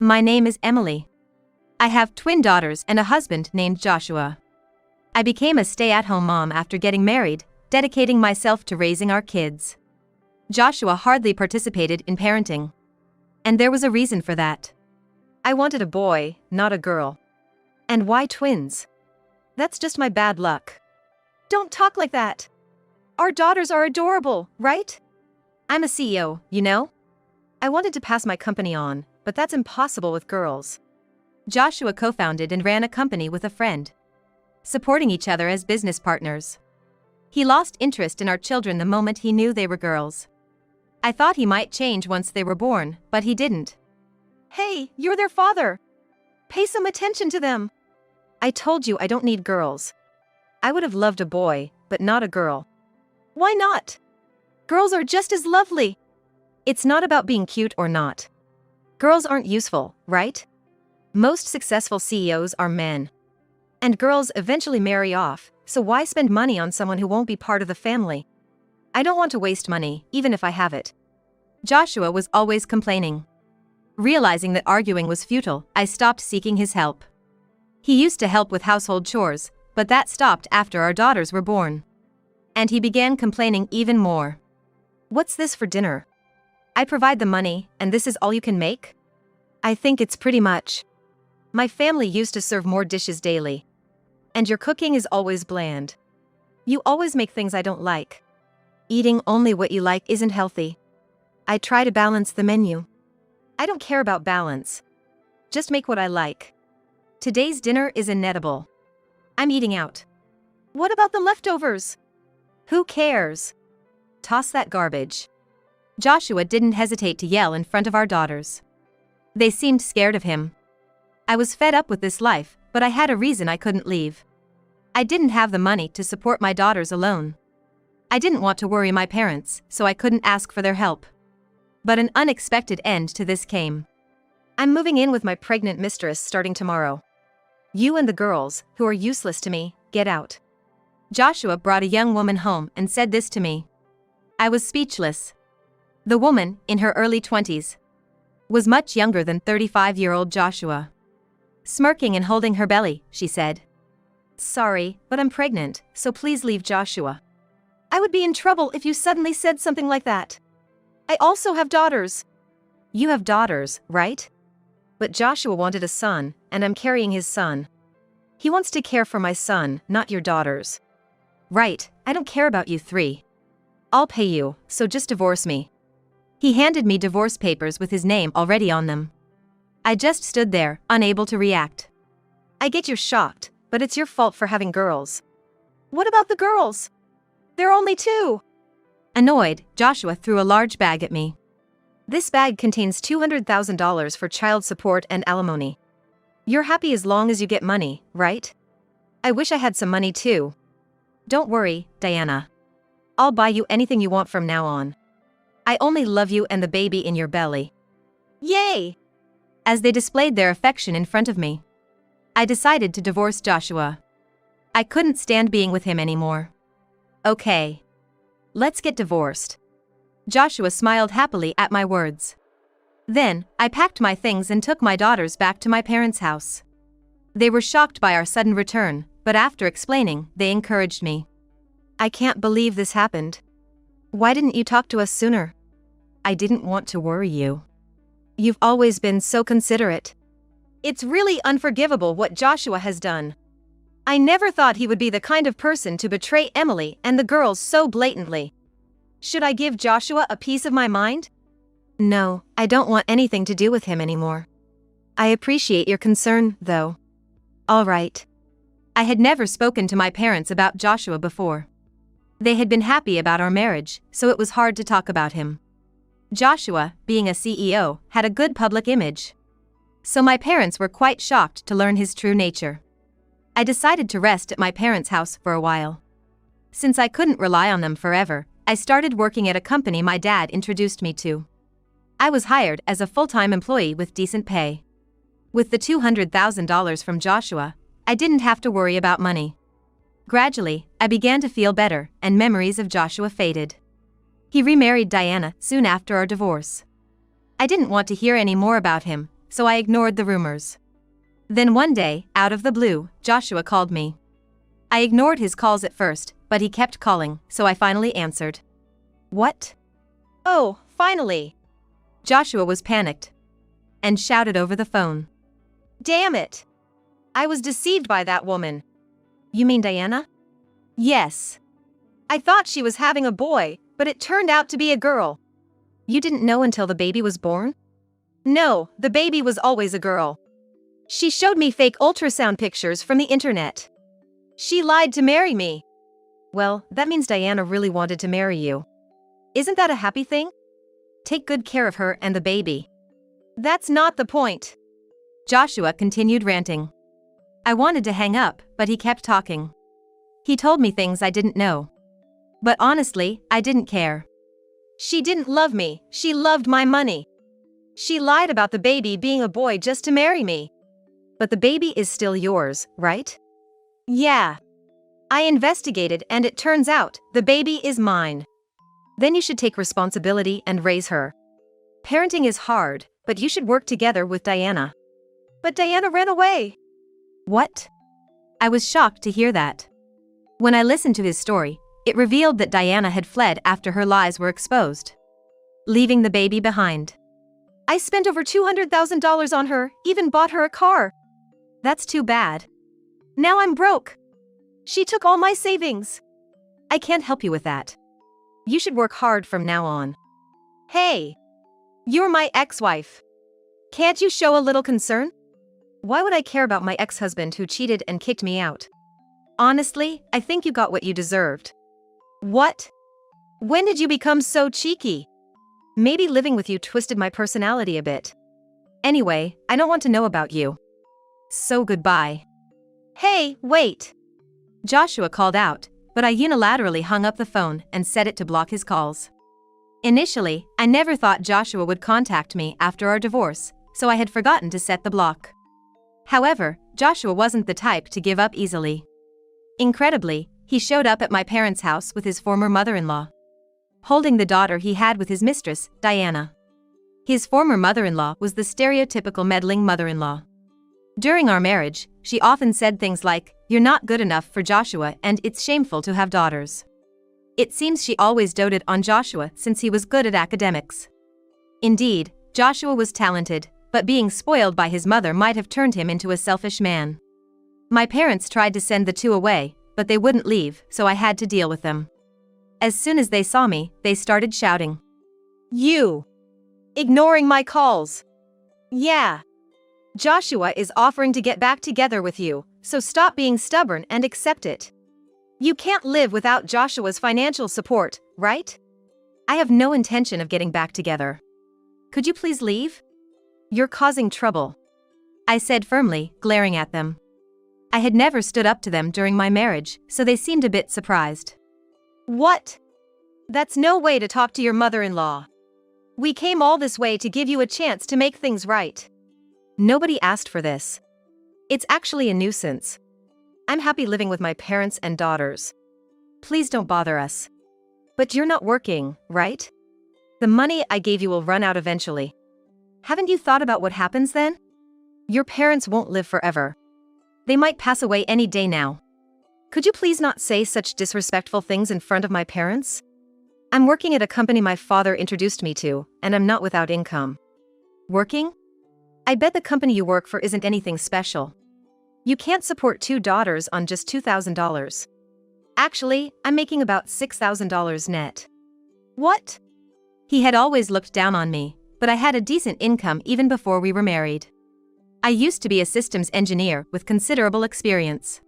My name is Emily. I have twin daughters and a husband named Joshua. I became a stay-at-home mom after getting married, dedicating myself to raising our kids. Joshua hardly participated in parenting. And there was a reason for that. I wanted a boy, not a girl. And why twins? That's just my bad luck. Don't talk like that. Our daughters are adorable, right? I'm a CEO, you know? I wanted to pass my company on, but that's impossible with girls. Joshua co-founded and ran a company with a friend, supporting each other as business partners. He lost interest in our children the moment he knew they were girls. I thought he might change once they were born, but he didn't. Hey, you're their father. Pay some attention to them. I told you I don't need girls. I would have loved a boy, but not a girl. Why not? Girls are just as lovely. It's not about being cute or not. Girls aren't useful, right? Most successful CEOs are men. And girls eventually marry off, so why spend money on someone who won't be part of the family? I don't want to waste money, even if I have it. Joshua was always complaining. Realizing that arguing was futile, I stopped seeking his help. He used to help with household chores, but that stopped after our daughters were born. And he began complaining even more. What's this for dinner? I provide the money, and this is all you can make? I think it's pretty much. My family used to serve more dishes daily. And your cooking is always bland. You always make things I don't like. Eating only what you like isn't healthy. I try to balance the menu. I don't care about balance. Just make what I like. Today's dinner is inedible. I'm eating out. What about the leftovers? Who cares? Toss that garbage. Joshua didn't hesitate to yell in front of our daughters. They seemed scared of him. I was fed up with this life, but I had a reason I couldn't leave. I didn't have the money to support my daughters alone. I didn't want to worry my parents, so I couldn't ask for their help. But an unexpected end to this came. I'm moving in with my pregnant mistress starting tomorrow. You and the girls, who are useless to me, get out. Joshua brought a young woman home and said this to me. I was speechless. The woman, in her early 20s, was much younger than 35-year-old Joshua. Smirking and holding her belly, she said, "Sorry, but I'm pregnant, so please leave Joshua." I would be in trouble if you suddenly said something like that. I also have daughters. You have daughters, right? But Joshua wanted a son, and I'm carrying his son. He wants to care for my son, not your daughters. Right, I don't care about you three. I'll pay you, so just divorce me. He handed me divorce papers with his name already on them. I just stood there, unable to react. I get you're shocked, but it's your fault for having girls. What about the girls? They're only 2. Annoyed, Joshua threw a large bag at me. This bag contains $200,000 for child support and alimony. You're happy as long as you get money, right? I wish I had some money too. Don't worry, Diana. I'll buy you anything you want from now on. I only love you and the baby in your belly. Yay! As they displayed their affection in front of me, I decided to divorce Joshua. I couldn't stand being with him anymore. Okay. Let's get divorced. Joshua smiled happily at my words. Then, I packed my things and took my daughters back to my parents' house. They were shocked by our sudden return, but after explaining, they encouraged me. I can't believe this happened. Why didn't you talk to us sooner? I didn't want to worry you. You've always been so considerate. It's really unforgivable what Joshua has done. I never thought he would be the kind of person to betray Emily and the girls so blatantly. Should I give Joshua a piece of my mind? No, I don't want anything to do with him anymore. I appreciate your concern, though. All right. I had never spoken to my parents about Joshua before. They had been happy about our marriage, so it was hard to talk about him. Joshua, being a CEO, had a good public image. So my parents were quite shocked to learn his true nature. I decided to rest at my parents' house for a while. Since I couldn't rely on them forever, I started working at a company my dad introduced me to. I was hired as a full-time employee with decent pay. With the $200,000 from Joshua, I didn't have to worry about money. Gradually, I began to feel better, and memories of Joshua faded. He remarried Diana soon after our divorce. I didn't want to hear any more about him, so I ignored the rumors. Then one day, out of the blue, Joshua called me. I ignored his calls at first, but he kept calling, so I finally answered. What? Oh, finally! Joshua was panicked and shouted over the phone. Damn it! I was deceived by that woman. You mean Diana? Yes. I thought she was having a boy, but it turned out to be a girl. You didn't know until the baby was born? No, the baby was always a girl. She showed me fake ultrasound pictures from the internet. She lied to marry me. Well, that means Diana really wanted to marry you. Isn't that a happy thing? Take good care of her and the baby. That's not the point. Joshua continued ranting. I wanted to hang up, but he kept talking. He told me things I didn't know. But honestly, I didn't care. She didn't love me, she loved my money. She lied about the baby being a boy just to marry me. But the baby is still yours, right? Yeah. I investigated and it turns out the baby is mine. Then you should take responsibility and raise her. Parenting is hard, but you should work together with Diana. But Diana ran away. What? I was shocked to hear that. When I listened to his story, it revealed that Diana had fled after her lies were exposed, leaving the baby behind. I spent over $200,000 on her, even bought her a car. That's too bad. Now I'm broke. She took all my savings. I can't help you with that. You should work hard from now on. Hey, you're my ex-wife. Can't you show a little concern? Why would I care about my ex-husband who cheated and kicked me out? Honestly, I think you got what you deserved. What? When did you become so cheeky? Maybe living with you twisted my personality a bit. Anyway, I don't want to know about you. So goodbye. Hey, wait! Joshua called out, but I unilaterally hung up the phone and set it to block his calls. Initially, I never thought Joshua would contact me after our divorce, so I had forgotten to set the block. However, Joshua wasn't the type to give up easily. Incredibly, he showed up at my parents' house with his former mother-in-law, holding the daughter he had with his mistress, Diana. His former mother-in-law was the stereotypical meddling mother-in-law. During our marriage, she often said things like, "You're not good enough for Joshua and it's shameful to have daughters." It seems she always doted on Joshua since he was good at academics. Indeed, Joshua was talented, but being spoiled by his mother might have turned him into a selfish man. My parents tried to send the two away, but they wouldn't leave, so I had to deal with them. As soon as they saw me, they started shouting. You! Ignoring my calls! Yeah! Joshua is offering to get back together with you, so stop being stubborn and accept it. You can't live without Joshua's financial support, right? I have no intention of getting back together. Could you please leave? You're causing trouble, I said firmly, glaring at them. I had never stood up to them during my marriage, so they seemed a bit surprised. What? That's no way to talk to your mother-in-law. We came all this way to give you a chance to make things right. Nobody asked for this. It's actually a nuisance. I'm happy living with my parents and daughters. Please don't bother us. But you're not working, right? The money I gave you will run out eventually. Haven't you thought about what happens then? Your parents won't live forever. They might pass away any day now. Could you please not say such disrespectful things in front of my parents? I'm working at a company my father introduced me to, and I'm not without income. Working? I bet the company you work for isn't anything special. You can't support 2 daughters on just $2,000. Actually, I'm making about $6,000 net. What? He had always looked down on me, but I had a decent income even before we were married. I used to be a systems engineer with considerable experience.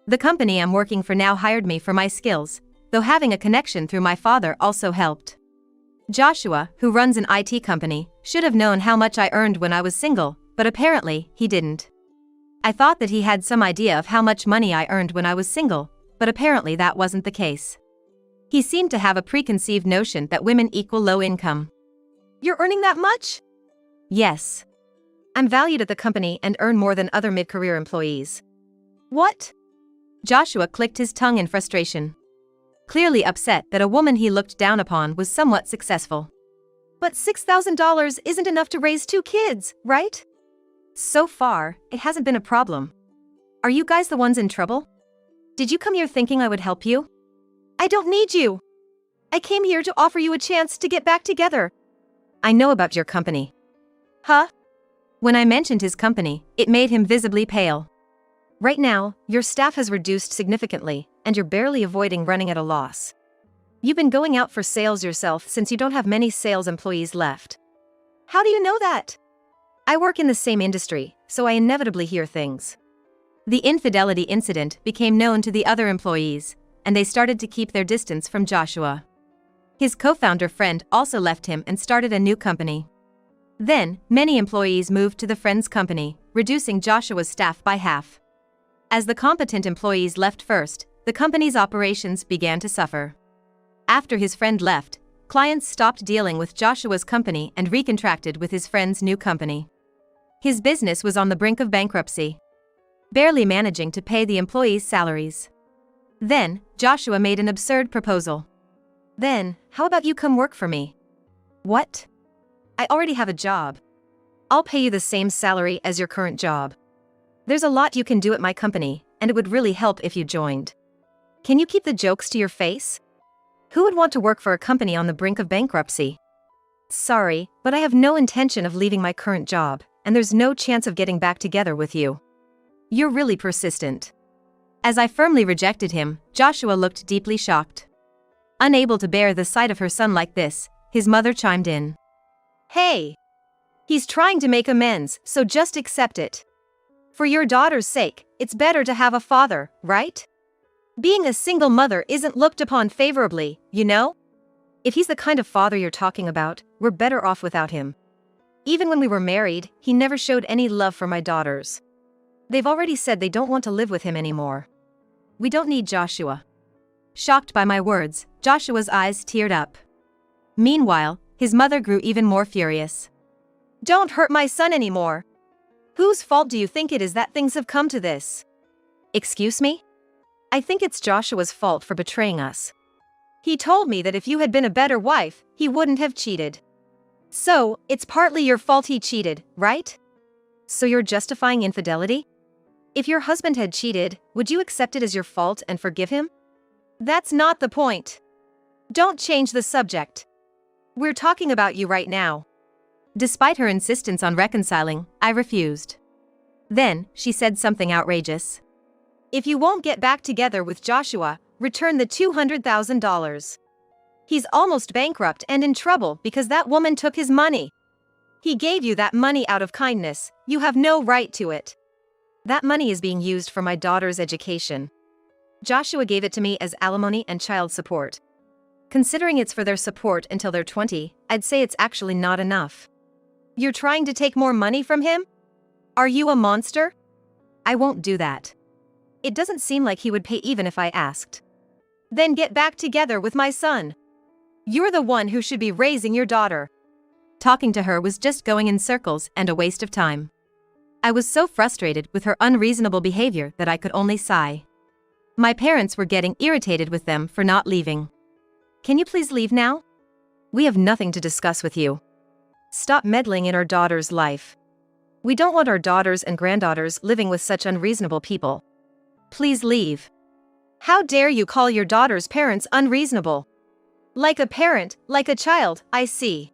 The company I'm working for now hired me for my skills, though having a connection through my father also helped. Joshua, who runs an IT company, should have known how much I earned when I was single, but apparently, he didn't. I thought that he had some idea of how much money I earned when I was single, but apparently that wasn't the case. He seemed to have a preconceived notion that women equal low income. You're earning that much? Yes. I'm valued at the company and earn more than other mid-career employees. What? Joshua clicked his tongue in frustration, clearly upset that a woman he looked down upon was somewhat successful. But $6,000 isn't enough to raise 2 kids, right? So far, it hasn't been a problem. Are you guys the ones in trouble? Did you come here thinking I would help you? I don't need you. I came here to offer you a chance to get back together. I know about your company. Huh? When I mentioned his company, it made him visibly pale. Right now, your staff has reduced significantly, and you're barely avoiding running at a loss. You've been going out for sales yourself since you don't have many sales employees left. How do you know that? I work in the same industry, so I inevitably hear things. The infidelity incident became known to the other employees, and they started to keep their distance from Joshua. His co-founder friend also left him and started a new company. Then, many employees moved to the friend's company, reducing Joshua's staff by half. As the competent employees left first, the company's operations began to suffer. After his friend left, clients stopped dealing with Joshua's company and recontracted with his friend's new company. His business was on the brink of bankruptcy, barely managing to pay the employees' salaries. Then, Joshua made an absurd proposal. Then, how about you come work for me? What? I already have a job. I'll pay you the same salary as your current job. There's a lot you can do at my company, and it would really help if you joined. Can you keep the jokes to your face? Who would want to work for a company on the brink of bankruptcy? Sorry, but I have no intention of leaving my current job, and there's no chance of getting back together with you. You're really persistent. As I firmly rejected him, Joshua looked deeply shocked. Unable to bear the sight of her son like this, his mother chimed in. Hey! He's trying to make amends, so just accept it. For your daughter's sake, it's better to have a father, right? Being a single mother isn't looked upon favorably, you know? If he's the kind of father you're talking about, we're better off without him. Even when we were married, he never showed any love for my daughters. They've already said they don't want to live with him anymore. We don't need Joshua. Shocked by my words, Joshua's eyes teared up. Meanwhile, his mother grew even more furious. Don't hurt my son anymore. Whose fault do you think it is that things have come to this? Excuse me? I think it's Joshua's fault for betraying us. He told me that if you had been a better wife, he wouldn't have cheated. So, it's partly your fault he cheated, right? So you're justifying infidelity? If your husband had cheated, would you accept it as your fault and forgive him? That's not the point. Don't change the subject. We're talking about you right now. Despite her insistence on reconciling, I refused. Then, she said something outrageous. If you won't get back together with Joshua, return the $200,000. He's almost bankrupt and in trouble because that woman took his money. He gave you that money out of kindness, you have no right to it. That money is being used for my daughter's education. Joshua gave it to me as alimony and child support. Considering it's for their support until they're 20, I'd say it's actually not enough. You're trying to take more money from him? Are you a monster? I won't do that. It doesn't seem like he would pay even if I asked. Then get back together with my son. You're the one who should be raising your daughter. Talking to her was just going in circles and a waste of time. I was so frustrated with her unreasonable behavior that I could only sigh. My parents were getting irritated with them for not leaving. Can you please leave now? We have nothing to discuss with you. Stop meddling in our daughter's life. We don't want our daughters and granddaughters living with such unreasonable people. Please leave. How dare you call your daughter's parents unreasonable? Like a parent, like a child, I see.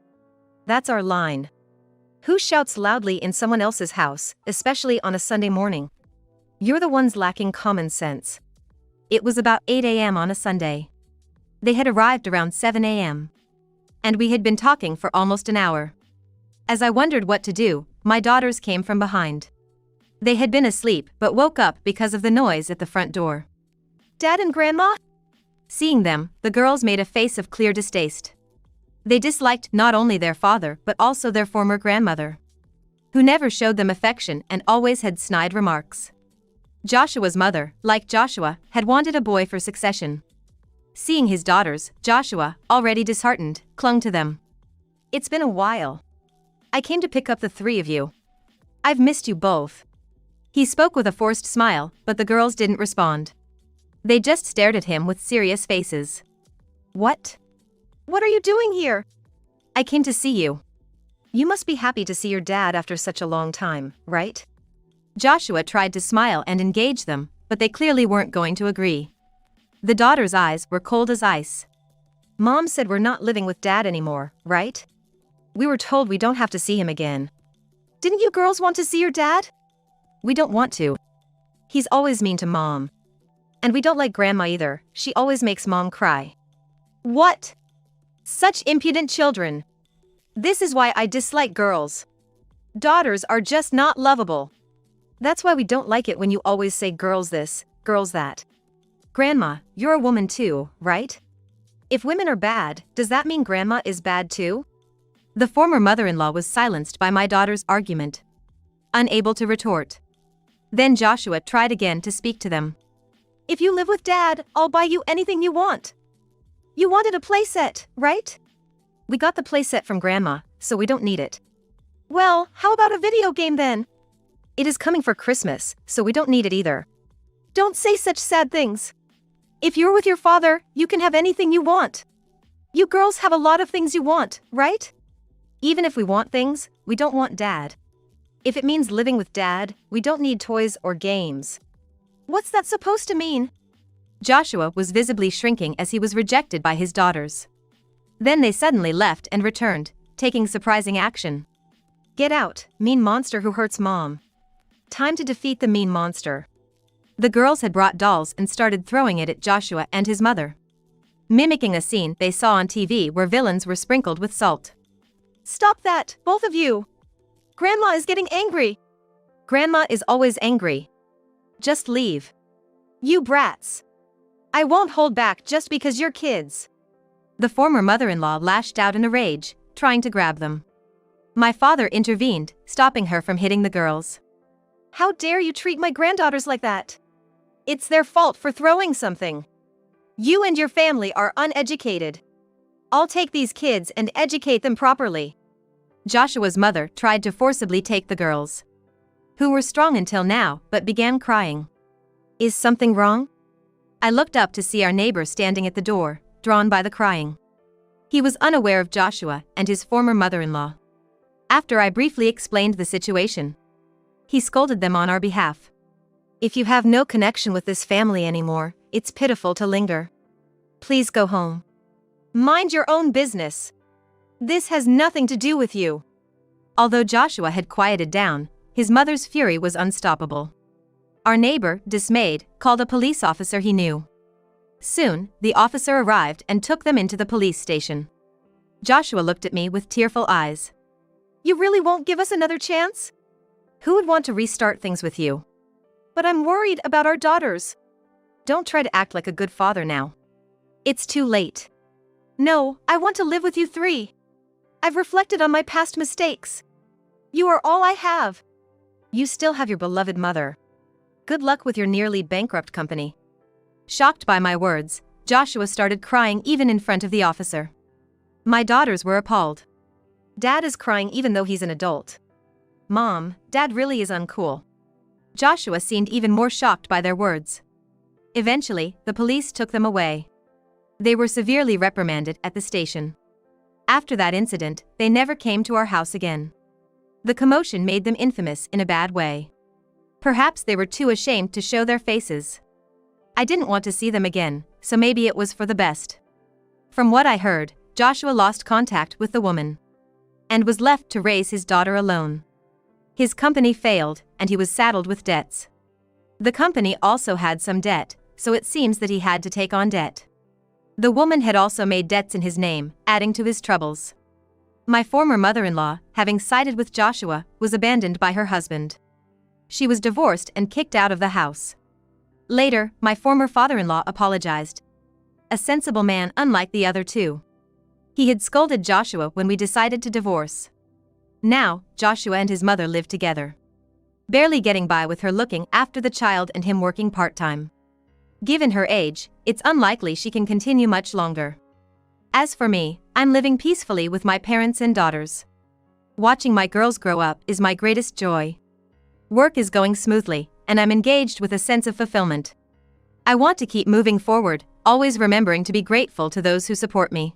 That's our line. Who shouts loudly in someone else's house, especially on a Sunday morning? You're the ones lacking common sense. It was about 8 a.m. on a Sunday. They had arrived around 7 a.m. And we had been talking for almost an hour. As I wondered what to do, my daughters came from behind. They had been asleep but woke up because of the noise at the front door. Dad and Grandma? Seeing them, the girls made a face of clear distaste. They disliked not only their father but also their former grandmother, who never showed them affection and always had snide remarks. Joshua's mother, like Joshua, had wanted a boy for succession. Seeing his daughters, Joshua, already disheartened, clung to them. It's been a while. I came to pick up the three of you. I've missed you both. He spoke with a forced smile, but the girls didn't respond. They just stared at him with serious faces. What? What are you doing here? I came to see you. You must be happy to see your dad after such a long time, right? Joshua tried to smile and engage them, but they clearly weren't going to agree. The daughter's eyes were cold as ice. Mom said we're not living with Dad anymore, right? We were told we don't have to see him again. Didn't you girls want to see your dad? We don't want to. He's always mean to Mom. And we don't like Grandma either, she always makes Mom cry. What? Such impudent children. This is why I dislike girls. Daughters are just not lovable. That's why we don't like it when you always say girls this, girls that. Grandma, you're a woman too, right? If women are bad, does that mean Grandma is bad too? The former mother-in-law was silenced by my daughter's argument, unable to retort. Then Joshua tried again to speak to them. If you live with Dad, I'll buy you anything you want. You wanted a playset, right? We got the playset from Grandma, so we don't need it. Well, how about a video game then? It is coming for Christmas, so we don't need it either. Don't say such sad things. If you're with your father, you can have anything you want. You girls have a lot of things you want, right? Even if we want things, we don't want Dad. If it means living with Dad, we don't need toys or games. What's that supposed to mean? Joshua was visibly shrinking as he was rejected by his daughters. Then they suddenly left and returned, taking surprising action. Get out, mean monster who hurts Mom. Time to defeat the mean monster. The girls had brought dolls and started throwing it at Joshua and his mother, mimicking a scene they saw on TV where villains were sprinkled with salt. Stop that, both of you! Grandma is getting angry. Grandma is always angry. Just leave. You brats. I won't hold back just because you're kids. The former mother-in-law lashed out in a rage, trying to grab them. My father intervened, stopping her from hitting the girls. How dare you treat my granddaughters like that? It's their fault for throwing something. You and your family are uneducated. I'll take these kids and educate them properly. Joshua's mother tried to forcibly take the girls, who were strong until now but began crying. Is something wrong? I looked up to see our neighbor standing at the door, drawn by the crying. He was unaware of Joshua and his former mother-in-law. After I briefly explained the situation, he scolded them on our behalf. If you have no connection with this family anymore, it's pitiful to linger. Please go home. Mind your own business. This has nothing to do with you. Although Joshua had quieted down, his mother's fury was unstoppable. Our neighbor, dismayed, called a police officer he knew. Soon, the officer arrived and took them into the police station. Joshua looked at me with tearful eyes. You really won't give us another chance? Who would want to restart things with you? But I'm worried about our daughters. Don't try to act like a good father now. It's too late. No, I want to live with you three. I've reflected on my past mistakes. You are all I have. You still have your beloved mother. Good luck with your nearly bankrupt company. Shocked by my words, Joshua started crying even in front of the officer. My daughters were appalled. Dad is crying even though he's an adult. Mom, Dad really is uncool. Joshua seemed even more shocked by their words. Eventually, the police took them away. They were severely reprimanded at the station. After that incident, they never came to our house again. The commotion made them infamous in a bad way. Perhaps they were too ashamed to show their faces. I didn't want to see them again, so maybe it was for the best. From what I heard, Joshua lost contact with the woman and was left to raise his daughter alone. His company failed, and he was saddled with debts. The company also had some debt, so it seems that he had to take on debt. The woman had also made debts in his name, adding to his troubles. My former mother-in-law, having sided with Joshua, was abandoned by her husband. She was divorced and kicked out of the house. Later, my former father-in-law apologized. A sensible man unlike the other two. He had scolded Joshua when we decided to divorce. Now, Joshua and his mother live together, barely getting by with her looking after the child and him working part-time. Given her age, it's unlikely she can continue much longer. As for me, I'm living peacefully with my parents and daughters. Watching my girls grow up is my greatest joy. Work is going smoothly, and I'm engaged with a sense of fulfillment. I want to keep moving forward, always remembering to be grateful to those who support me.